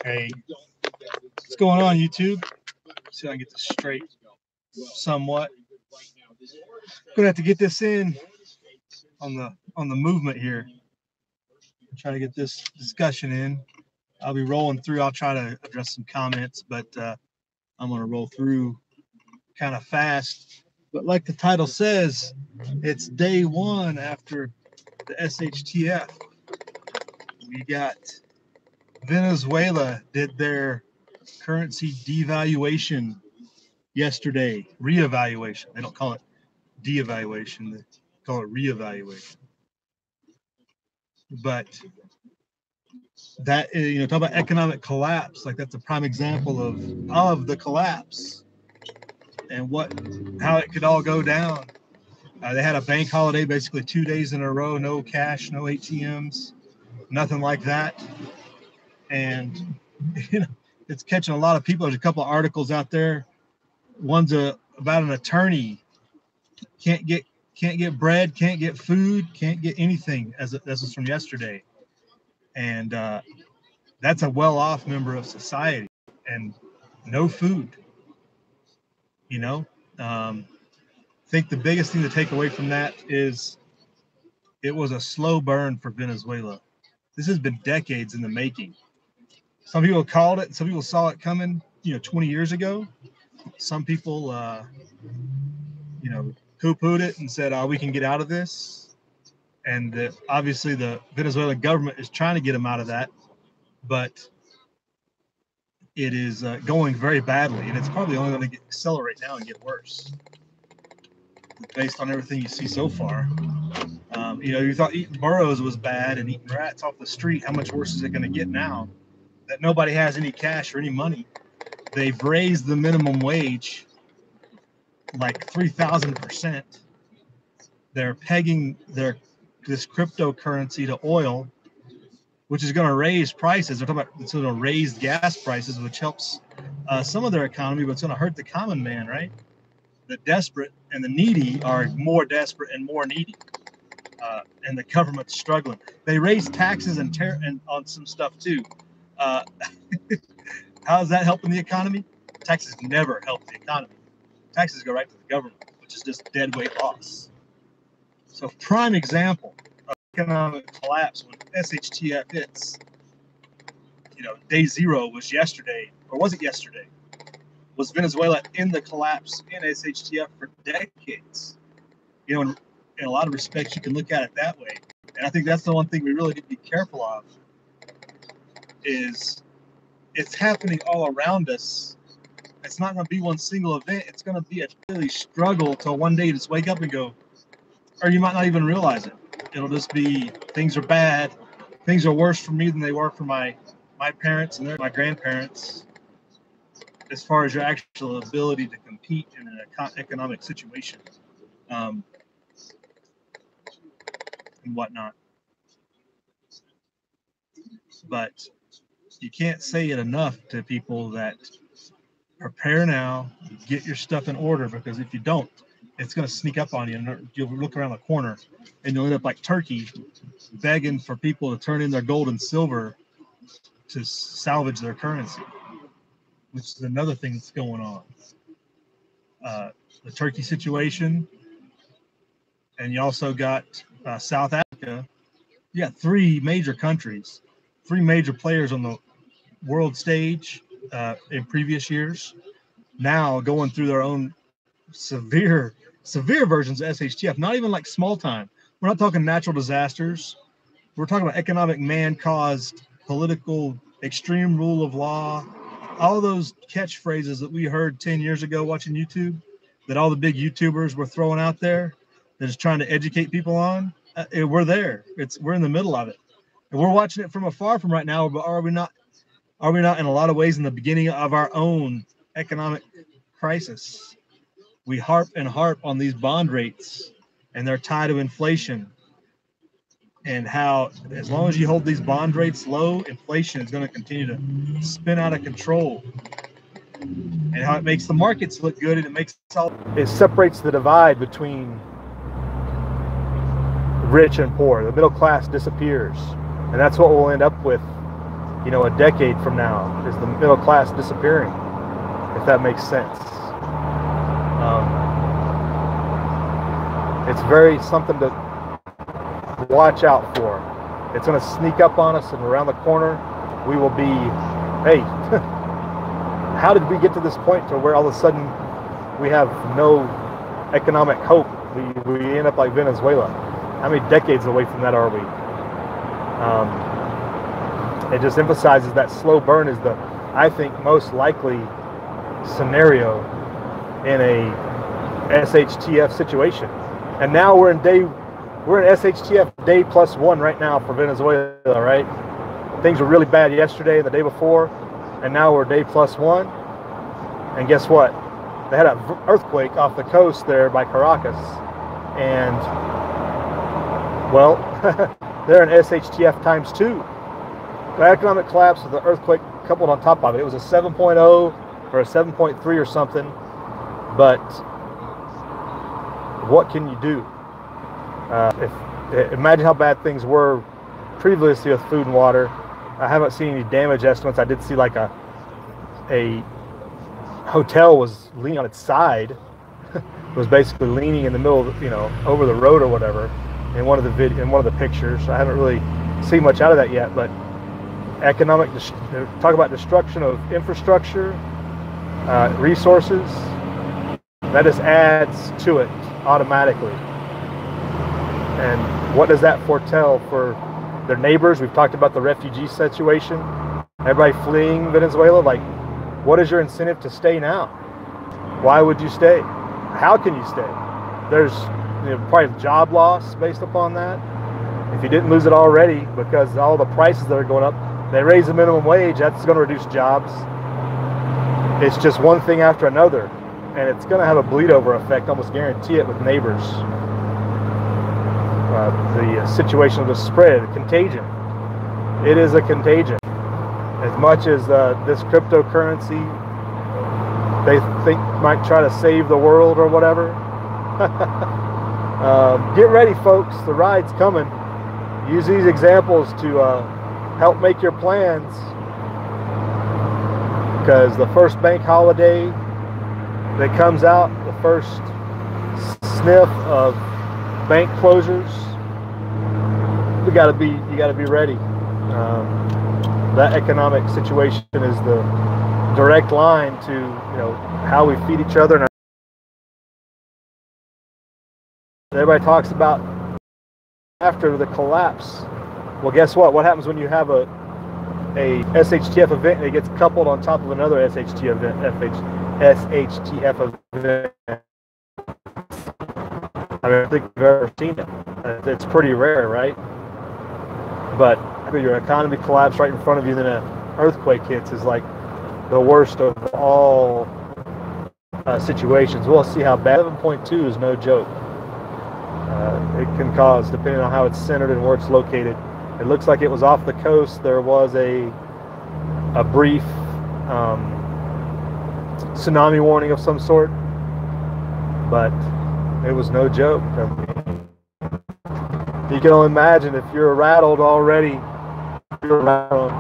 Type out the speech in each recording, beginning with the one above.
Hey, what's going on, YouTube? See if I can get this straight somewhat. Gonna have to get this in on the movement here. Try to get this discussion in. I'll be rolling through. I'll try to address some comments, but I'm gonna roll through kind of fast. But like the title says, it's day one after the SHTF. We got Venezuela did their currency devaluation yesterday, reevaluation. They don't call it de-evaluation, they call it reevaluation. But that is, talk about economic collapse, like that's a prime example of the collapse and how it could all go down. They had a bank holiday basically 2 days in a row, no cash, no ATMs, nothing like that. And it's catching a lot of people. There's a couple of articles out there. One's about an attorney can't get bread, can't get food, can't get anything. This is from yesterday, and that's a well-off member of society, and no food. I think the biggest thing to take away from that is it was a slow burn for Venezuela. This has been decades in the making. Some people called it. Some people saw it coming, 20 years ago. Some people, poo-pooed it and said, we can get out of this. And obviously the Venezuelan government is trying to get them out of that. But it is going very badly. And it's probably only going to accelerate now and get worse based on everything you see so far. You thought eating burros was bad and eating rats off the street. How much worse is it going to get now that nobody has any cash or any money? They've raised the minimum wage like 3,000%. They're pegging this cryptocurrency to oil, which is going to raise prices. They're talking about it's going to raise gas prices, which helps some of their economy, but it's going to hurt the common man, right? The desperate and the needy are more desperate and more needy, and the government's struggling. They raise taxes and on some stuff too. How is that helping the economy? Taxes never help the economy. Taxes go right to the government, which is just dead weight loss. So prime example of economic collapse when SHTF hits, day zero was yesterday, or was it yesterday? Was Venezuela in the collapse in SHTF for decades? In a lot of respects, you can look at it that way. And I think that's the one thing we really need to be careful of is it's happening all around us. It's not going to be one single event. It's going to be a daily struggle till one day you just wake up and go, or you might not even realize it. It'll just be things are bad. Things are worse for me than they were for my parents and my grandparents as far as your actual ability to compete in an economic situation and whatnot. But you can't say it enough to people that prepare now, get your stuff in order, because if you don't, it's going to sneak up on you and you'll look around the corner and you'll end up like Turkey begging for people to turn in their gold and silver to salvage their currency, which is another thing that's going on. The Turkey situation, and you also got South Africa. You got three major countries, three major players on the world stage in previous years, now going through their own severe versions of SHTF, not even like small time. We're not talking natural disasters. We're talking about economic man-caused, political, extreme rule of law, all those catchphrases that we heard 10 years ago watching YouTube, that all the big YouTubers were throwing out there, that is trying to educate people on. We're there. We're in the middle of it. And we're watching it from afar from right now, but are we not in a lot of ways in the beginning of our own economic crisis? We harp on these bond rates and they're tied to inflation, and how as long as you hold these bond rates low, inflation is going to continue to spin out of control, and how it makes the markets look good, and it separates the divide between rich and poor. The middle class disappears, and that's what we'll end up with, you know, a decade from now, is the middle class disappearing, if that makes sense. It's very something to watch out for. It's going to sneak up on us, and around the corner we will be, hey, how did we get to this point to where all of a sudden we have no economic hope? We end up like Venezuela. How many decades away from that are we? It just emphasizes that slow burn is the, I think, most likely scenario in a SHTF situation. And now we're in SHTF day +1 right now for Venezuela, right? Things were really bad yesterday and the day before, and now we're day +1. And guess what? They had an earthquake off the coast there by Caracas, and well, they're in SHTF ×2. The economic collapse with the earthquake coupled on top of it. It was a 7.0 or a 7.3 or something, but what can you do? Imagine how bad things were previously with food and water. I haven't seen any damage estimates. I did see like a hotel was leaning on its side. It was basically leaning in the middle of, you know, over the road or whatever in one of the pictures. I haven't really seen much out of that yet, but talk about destruction of infrastructure, resources, that just adds to it automatically. And what does that foretell for their neighbors? We've talked about the refugee situation, everybody fleeing Venezuela. Like, what is your incentive to stay now? Why would you stay? How can you stay? There's, you know, probably job loss based upon that. If you didn't lose it already, because all the prices that are going up, they raise the minimum wage, that's going to reduce jobs. It's just one thing after another, and it's going to have a bleed over effect, almost guarantee it, with neighbors. The situation of the spread, contagion. It is a contagion. As much as this cryptocurrency, they think might try to save the world or whatever. Get ready, folks. The ride's coming. Use these examples to help make your plans, because the first bank holiday that comes out, the first sniff of bank closures, you gotta be ready. That economic situation is the direct line to, you know, how we feed each other. And everybody talks about after the collapse. Well, guess what? What happens when you have a SHTF event and it gets coupled on top of another SHTF event? I don't think we've ever seen it. It's pretty rare, right? But your economy collapse right in front of you, then an earthquake hits, is like the worst of all situations. We'll see how bad. 7.2 is no joke. It can cause, depending on how it's centered and where it's located. It looks like it was off the coast. There was a brief tsunami warning of some sort, but it was no joke. I mean, you can only imagine if you're rattled already. You're rattled.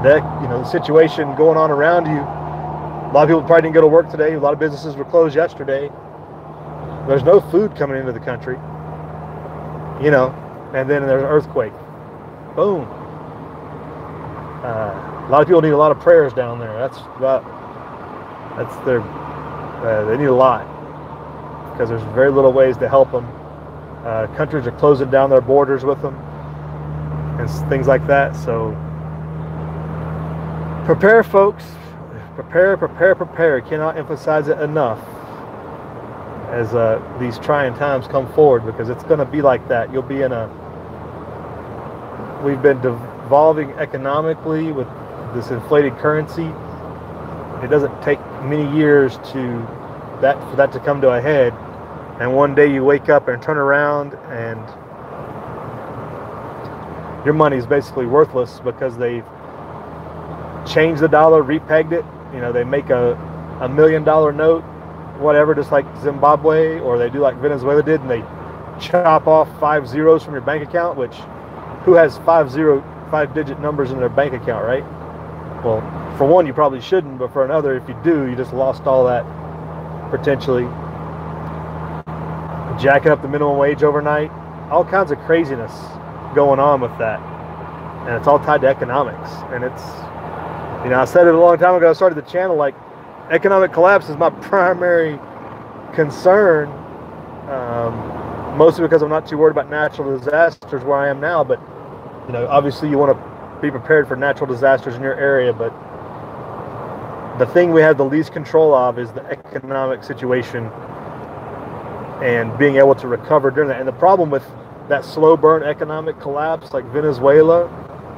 That, you know, the situation going on around you. A lot of people probably didn't go to work today. A lot of businesses were closed yesterday. There's no food coming into the country. You know, and then there's an earthquake. Boom. A lot of people need a lot of prayers down there. They need a lot, because there's very little ways to help them. Countries are closing down their borders with them and things like that. So prepare, folks. Prepare. Cannot emphasize it enough as these trying times come forward, because it's going to be like that. You'll be in we've been devolving economically with this inflated currency. It doesn't take many years for that to come to a head. And one day you wake up and turn around and your money is basically worthless, because they've changed the dollar, repegged it. You know, they make a $1 million note, whatever, just like Zimbabwe, or they do like Venezuela did, and they chop off 5 zeros from your bank account, which who has 5-digit numbers in their bank account, right? Well, for one, you probably shouldn't, but for another, if you do, you just lost all that potentially. Jacking up the minimum wage overnight, all kinds of craziness going on with that. And it's all tied to economics. And it's, you know, I said it a long time ago, I started the channel, like, economic collapse is my primary concern, mostly because I'm not too worried about natural disasters where I am now, but, you know, obviously you want to be prepared for natural disasters in your area, but the thing we have the least control of is the economic situation and being able to recover during that. And the problem with that slow burn economic collapse, like Venezuela,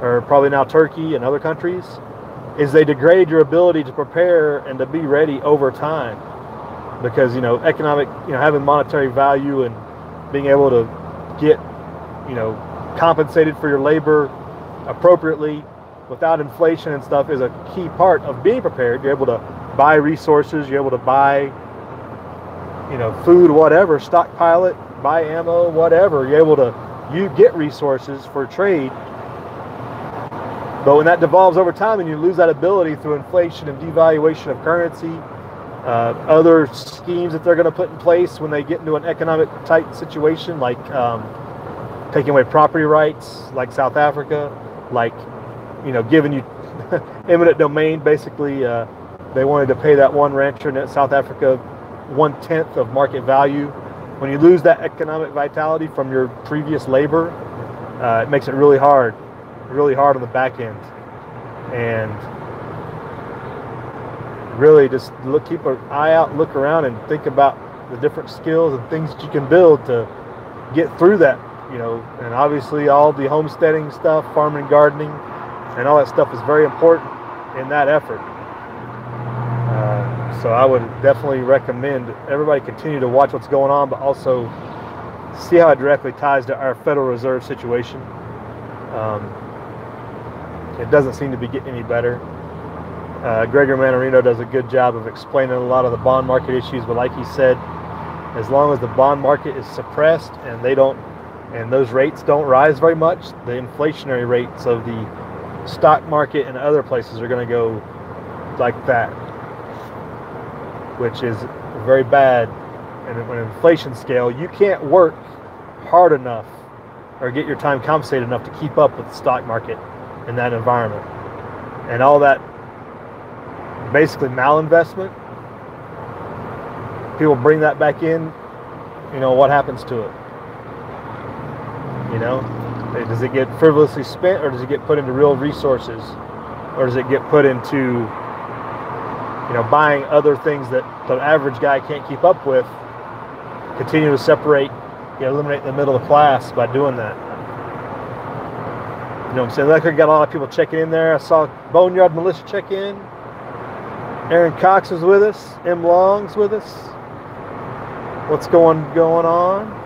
or probably now Turkey and other countries, is they degrade your ability to prepare and to be ready over time. Because, you know, economic, you know, having monetary value and being able to get, you know, compensated for your labor appropriately without inflation and stuff is a key part of being prepared. You're able to buy resources, you're able to buy, you know, food, whatever, stockpile it, buy ammo, whatever. You're able to, you get resources for trade. But when that devolves over time and you lose that ability through inflation and devaluation of currency, other schemes that they're going to put in place when they get into an economic tight situation, like taking away property rights, like South Africa, like, you know, giving you eminent domain. Basically, they wanted to pay that one rancher in South Africa 1/10 of market value. When you lose that economic vitality from your previous labor, it makes it really hard on the back end. And really just keep an eye out, look around, and think about the different skills and things that you can build to get through that, you know. And obviously all the homesteading stuff, farming and gardening, and all that stuff is very important in that effort. So I would definitely recommend everybody continue to watch what's going on, but also see how it directly ties to our Federal Reserve situation. It doesn't seem to be getting any better. Gregor Manarino does a good job of explaining a lot of the bond market issues, but like he said, as long as the bond market is suppressed and those rates don't rise very much, the inflationary rates of the stock market and other places are going to go like that, which is very bad. And on an inflation scale, you can't work hard enough or get your time compensated enough to keep up with the stock market in that environment. And all that basically malinvestment, people bring that back in, you know, what happens to it? You know, does it get frivolously spent, or does it get put into real resources, or does it get put into, you know, buying other things that the average guy can't keep up with, continue to separate, you know, eliminate the middle of the class by doing that? You know what I'm saying? Like, I got a lot of people checking in there. I saw Boneyard Militia check in. Aaron Cox is with us. M. Long's with us. What's going on?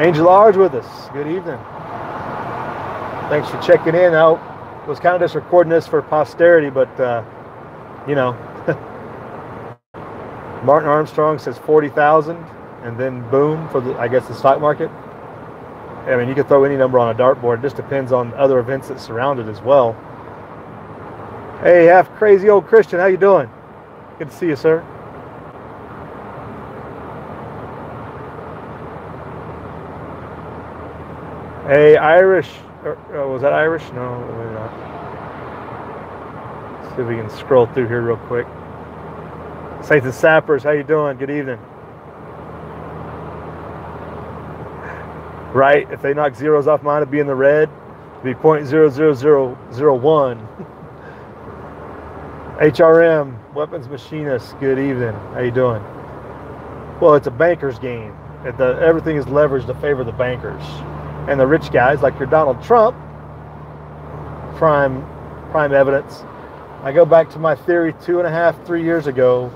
Angel R's with us. Good evening. Thanks for checking in. I was kind of just recording this for posterity, but you know, Martin Armstrong says 40,000, and then boom for the, I guess, the stock market. I mean, you could throw any number on a dartboard. It just depends on other events that surround it as well. Hey, half crazy old Christian, how you doing? Good to see you, sir. Hey, Irish. Was that Irish? No, maybe not. Let's see if we can scroll through here real quick. Saints and Sappers, how you doing? Good evening. Right, if they knock zeros off mine, it'd be in the red. It'd be 0.00001. HRM, weapons machinist, good evening. How you doing? Well, it's a banker's game. Everything is leveraged to favor the bankers. And the rich guys, like your Donald Trump, prime evidence. I go back to my theory 2.5, 3 years ago.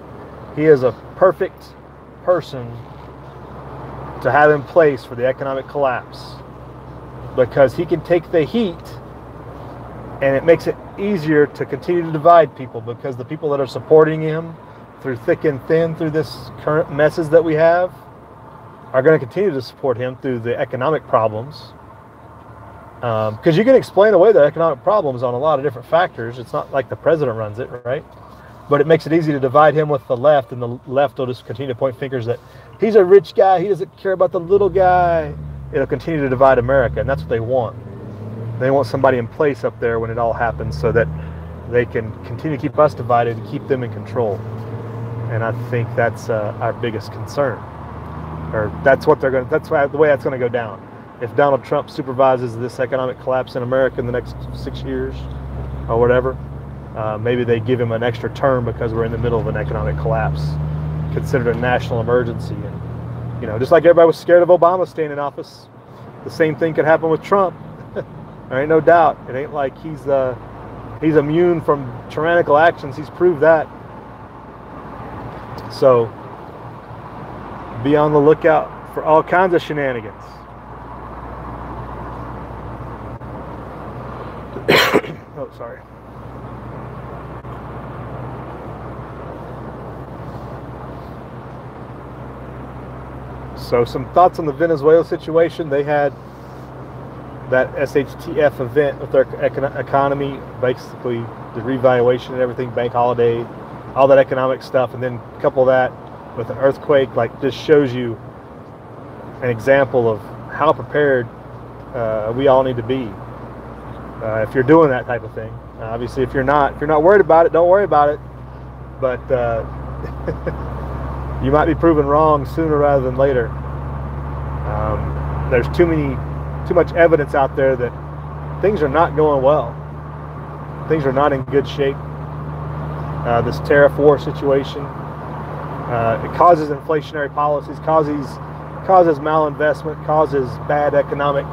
He is a perfect person to have in place for the economic collapse, because he can take the heat, and it makes it easier to continue to divide people, because the people that are supporting him through thick and thin through this current messes that we have are going to continue to support him through the economic problems. Because you can explain away the economic problems on a lot of different factors. It's not like the president runs it, right? But it makes it easy to divide him with the left, and the left will just continue to point fingers that he's a rich guy, he doesn't care about the little guy. It'll continue to divide America, and that's what they want. They want somebody in place up there when it all happens so that they can continue to keep us divided and keep them in control. And I think that's our biggest concern. Or that's what they're going to, that's the way that's going to go down. If Donald Trump supervises this economic collapse in America in the next 6 years or whatever, maybe they give him an extra term because we're in the middle of an economic collapse, considered a national emergency. And, you know, just like everybody was scared of Obama staying in office, the same thing could happen with Trump. There ain't no doubt. It ain't like he's immune from tyrannical actions. He's proved that. So be on the lookout for all kinds of shenanigans. Oh, sorry. So some thoughts on the Venezuela situation. They had that SHTF event with their economy, basically the revaluation and everything, bank holiday, all that economic stuff, and then couple that with an earthquake. Like, this shows you an example of how prepared we all need to be if you're doing that type of thing. Obviously, if you're not worried about it, don't worry about it. But you might be proven wrong sooner rather than later. There's too much evidence out there that things are not going well. Things are not in good shape. This tariff war situation, it causes inflationary policies, causes malinvestment, causes bad economic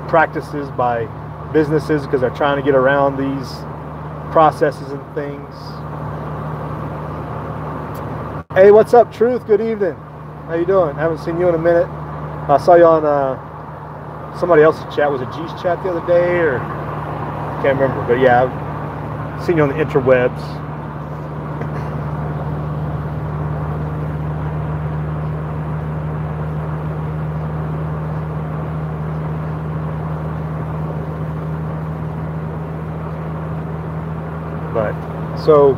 practices by businesses because they're trying to get around these processes and things. Hey, what's up, Truth? Good evening. How you doing? I haven't seen you in a minute. I saw you on somebody else's chat. Was it G's chat the other day, or can't remember? But yeah, I've seen you on the interwebs. But so,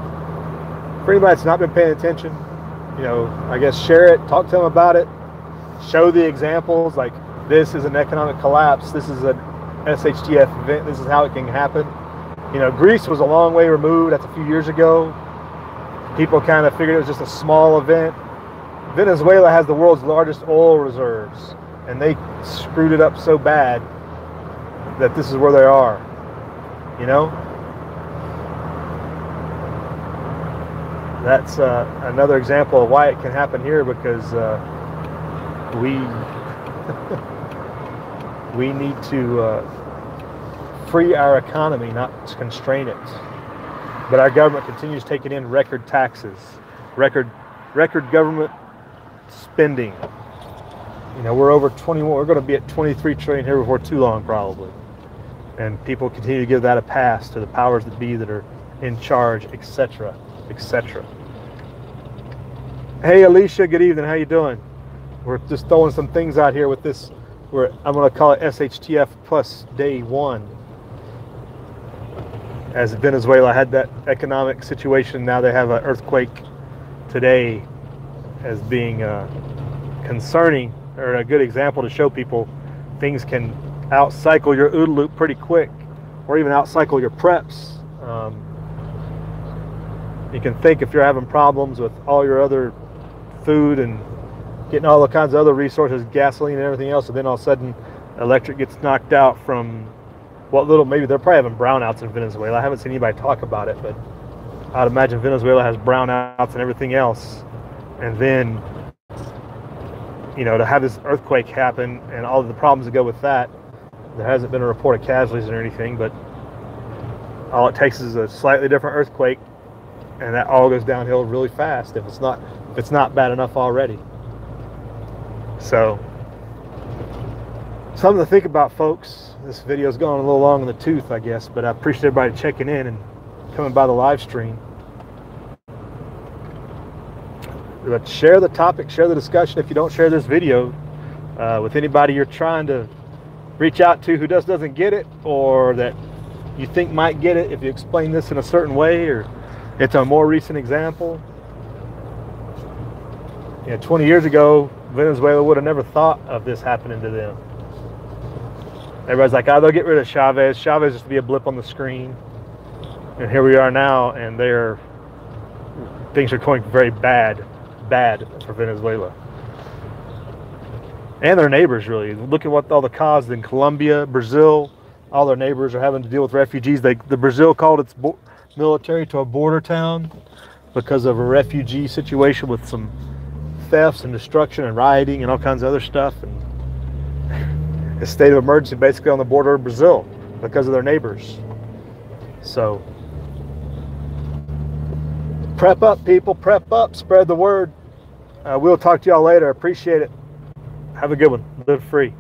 for anybody that's not been paying attention, you know, I guess share it, talk to them about it, show the examples. Like, this is an economic collapse. This is an SHTF event. This is how it can happen. You know, Greece was a long way removed. That's a few years ago. People kind of figured it was just a small event. Venezuela has the world's largest oil reserves, and they screwed it up so bad that this is where they are. You know? That's another example of why it can happen here, because we need to free our economy, not constrain it. But our government continues taking in record taxes, record government spending. You know, we're over 21. We're going to be at 23 trillion here before too long, probably. And people continue to give that a pass to the powers that be that are in charge, etc., etc. Hey, Alicia. Good evening. How you doing? We're just throwing some things out here with this. I'm going to call it SHTF plus day one. As Venezuela had that economic situation, now they have an earthquake today as being concerning, or a good example to show people things can outcycle your OODA loop pretty quick, or even outcycle your preps. You can think if you're having problems with all your other food and getting all the kinds of other resources, gasoline and everything else, and then all of a sudden electric gets knocked out from what little, maybe they're probably having brownouts in Venezuela. I haven't seen anybody talk about it, but I'd imagine Venezuela has brownouts and everything else. And then, you know, to have this earthquake happen and all of the problems that go with that, there hasn't been a report of casualties or anything, but all it takes is a slightly different earthquake, and that all goes downhill really fast if it's not bad enough already. So, something to think about, folks. This video's gone a little long in the tooth, I guess, but I appreciate everybody checking in and coming by the live stream. But share the topic, share the discussion. If you don't share this video, with anybody you're trying to reach out to who doesn't get it, or that you think might get it if you explain this in a certain way, or it's a more recent example. 20 years ago, Venezuela would have never thought of this happening to them. Everybody's like, oh, they'll get rid of Chavez. Chavez is to be a blip on the screen. And here we are now, and things are going very bad for Venezuela. And their neighbors, really. Look at what all the causes in Colombia, Brazil. All their neighbors are having to deal with refugees. The Brazil called its military to a border town because of a refugee situation with some thefts and destruction and rioting and all kinds of other stuff. And a state of emergency basically on the border of Brazil because of their neighbors. So prep up, people. Prep up. Spread the word. We'll talk to y'all later. Appreciate it. Have a good one. Live free.